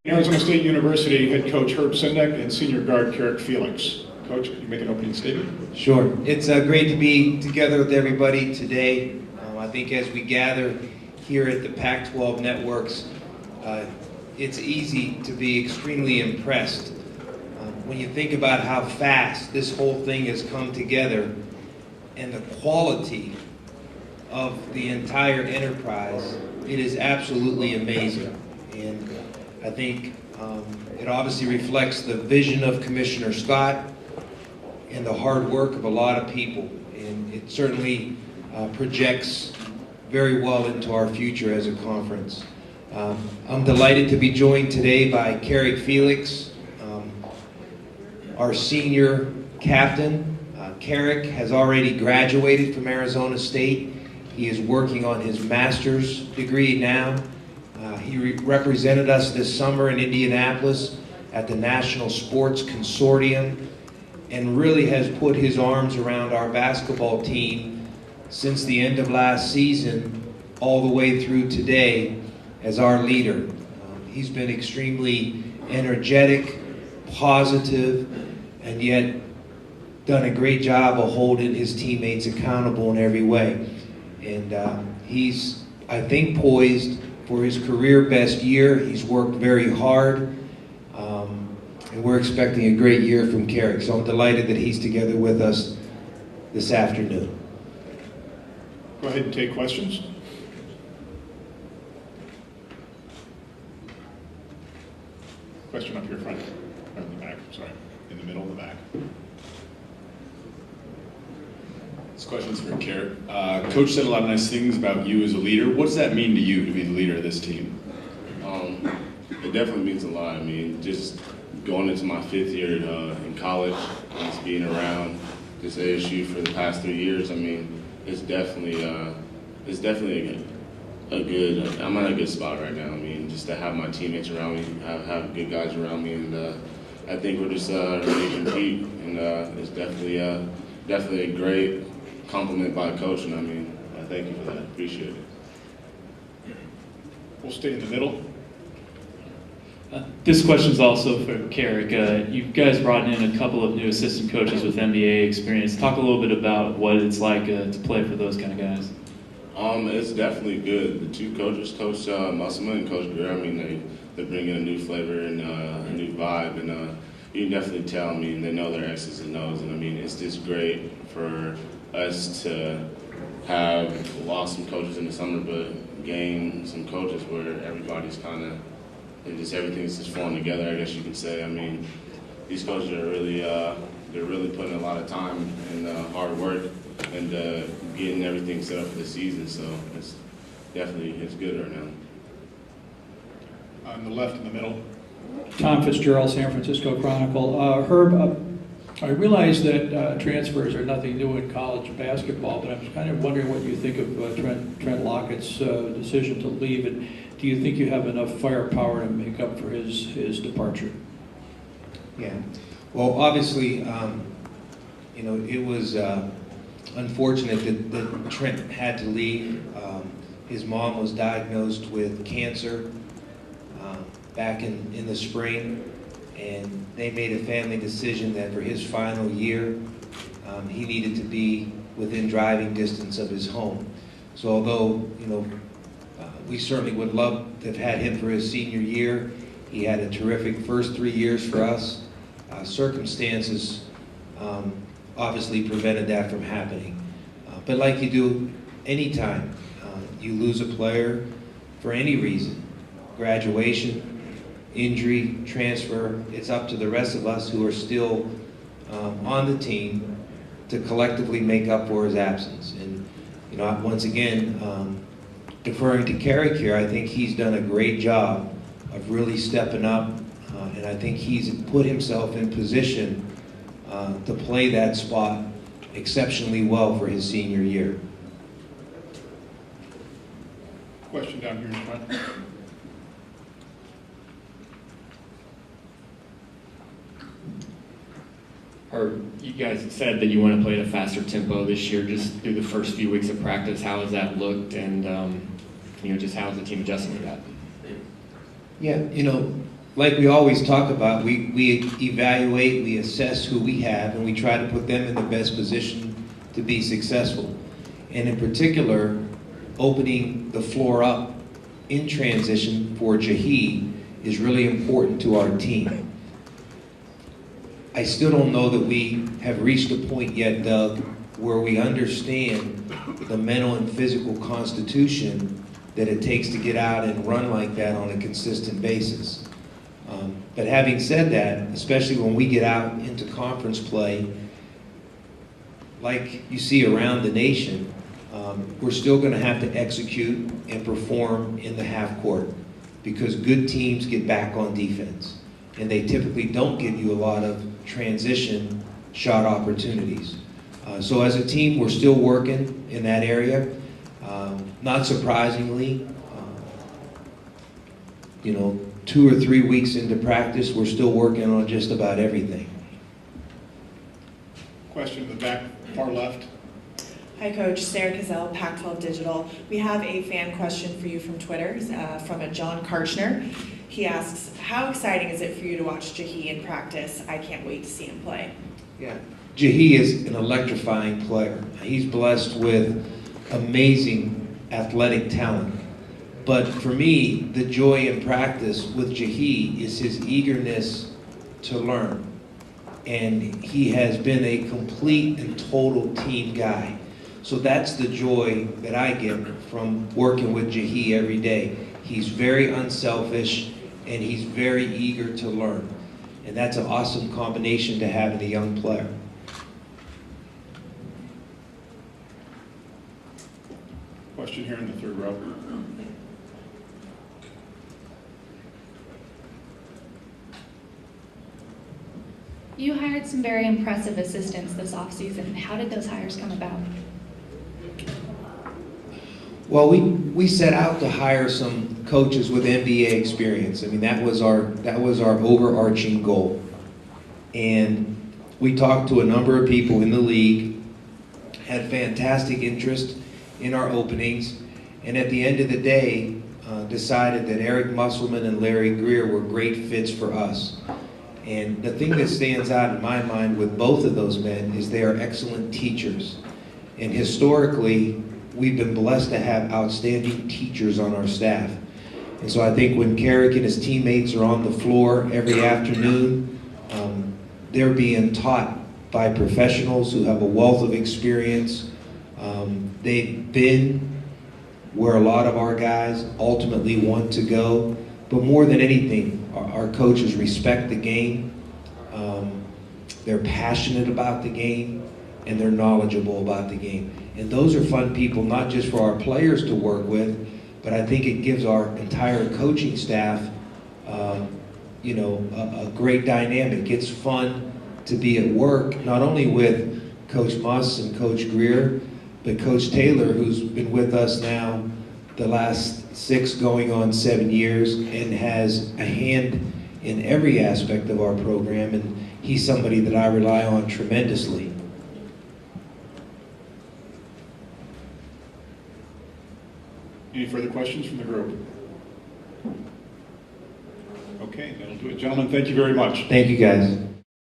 Arizona State University head coach Herb Sendek and senior guard Carrick Felix. Coach, can you make an opening statement? Sure. It's great to be together with everybody today. I think as we gather here at the Pac-12 networks, it's easy to be extremely impressed when you think about how fast this whole thing has come together and the quality of the entire enterprise. It is absolutely amazing. And I think it obviously reflects the vision of Commissioner Scott and the hard work of a lot of people. And it certainly projects very well into our future as a conference. I'm delighted to be joined today by Carrick Felix, our senior captain. Carrick has already graduated from Arizona State. He is working on his master's degree now. He represented us this summer in Indianapolis at the National Sports Consortium and really has put his arms around our basketball team since the end of last season all the way through today as our leader. He's been extremely energetic, positive, and yet done a great job of holding his teammates accountable in every way. And he's, I think, poised for his career best year. He's worked very hard, and we're expecting a great year from Carrick. So I'm delighted that he's together with us this afternoon. Go ahead and take questions. Question up here front, or in the back, sorry, in the middle of the back. This question's for Carrick. Coach said a lot of nice things about you as a leader. What does that mean to you to be the leader of this team? It definitely means a lot. I mean, just going into my 5th year in college, just being around this ASU for the past 3 years, I mean, it's definitely a good, I'm at a good spot right now. I mean, just to have my teammates around me, have good guys around me, and I think we're just ready to compete, and it's definitely a great compliment by Coach, and I mean, I thank you for that. Appreciate it. We'll stay in the middle. This question is also for Carrick. You guys brought in a couple of new assistant coaches with NBA experience. Talk a little bit about what it's like to play for those kind of guys. It's definitely good. The two coaches, Coach Musselman and Coach Greer, I mean, they bring in a new flavor and a new vibe, and you can definitely tell. I mean, they know their X's and O's, and I mean, it's just great for us to have lost some coaches in the summer, but gain some coaches where everybody's kind of, and just everything's just falling together, I guess you could say. I mean, these coaches are really, they're really putting a lot of time and hard work and getting everything set up for the season, so it's definitely, it's good right now. On the left in the middle. Tom Fitzgerald, San Francisco Chronicle. Herb, I realize that transfers are nothing new in college basketball, but I'm kind of wondering what you think of Trent Lockett's decision to leave, and do you think you have enough firepower to make up for his departure? Yeah. Well, obviously, it was unfortunate that Trent had to leave. His mom was diagnosed with cancer back in the spring, and they made a family decision that for his final year, he needed to be within driving distance of his home. So although, we certainly would love to have had him for his senior year, he had a terrific first 3 years for us. Circumstances obviously prevented that from happening. But like you do anytime you lose a player for any reason, graduation, injury, transfer, it's up to the rest of us who are still on the team to collectively make up for his absence. And once again, deferring to Carrick here, I think he's done a great job of really stepping up, and I think he's put himself in position to play that spot exceptionally well for his senior year. Question down here in front. Or you guys have said that you want to play at a faster tempo this year, just through the first few weeks of practice. How has that looked, and just how is the team adjusting to that? Yeah, like we always talk about, we evaluate, we assess who we have, and we try to put them in the best position to be successful. And in particular, opening the floor up in transition for Jahi is really important to our team. I still don't know that we have reached a point yet, Doug, where we understand the mental and physical constitution that it takes to get out and run like that on a consistent basis. But having said that, especially when we get out into conference play, like you see around the nation, we're still going to have to execute and perform in the half court because good teams get back on defense. And they typically don't give you a lot of transition shot opportunities. So as a team, we're still working in that area. Not surprisingly, 2 or 3 weeks into practice, we're still working on just about everything. Question in the back, far left. Hi, Coach. Sarah Cazell, Pac-12 Digital. We have a fan question for you from Twitter, from a John Karchner. He asks, how exciting is it for you to watch Jahi in practice? I can't wait to see him play. Yeah, Jahi is an electrifying player. He's blessed with amazing athletic talent. But for me, the joy in practice with Jahi is his eagerness to learn. And he has been a complete and total team guy. So that's the joy that I get from working with Jahi every day. He's very unselfish and he's very eager to learn. And that's an awesome combination to have in a young player. Question here in the third row. You hired some very impressive assistants this offseason. How did those hires come about? Well, we set out to hire some coaches with NBA experience. I mean, that was our overarching goal. And we talked to a number of people in the league, had fantastic interest in our openings, and at the end of the day, decided that Eric Musselman and Larry Greer were great fits for us. And the thing that stands out in my mind with both of those men is they are excellent teachers. And historically, we've been blessed to have outstanding teachers on our staff. And so I think when Carrick and his teammates are on the floor every afternoon, they're being taught by professionals who have a wealth of experience. They've been where a lot of our guys ultimately want to go. But more than anything, our coaches respect the game. They're passionate about the game, and they're knowledgeable about the game. And those are fun people, not just for our players to work with, but I think it gives our entire coaching staff, a great dynamic. It's fun to be at work, not only with Coach Muss and Coach Greer, but Coach Taylor, who's been with us now the last 6 going on 7 years and has a hand in every aspect of our program, and he's somebody that I rely on tremendously. Any further questions from the group? Okay, that'll do it. Gentlemen, thank you very much. Thank you, guys.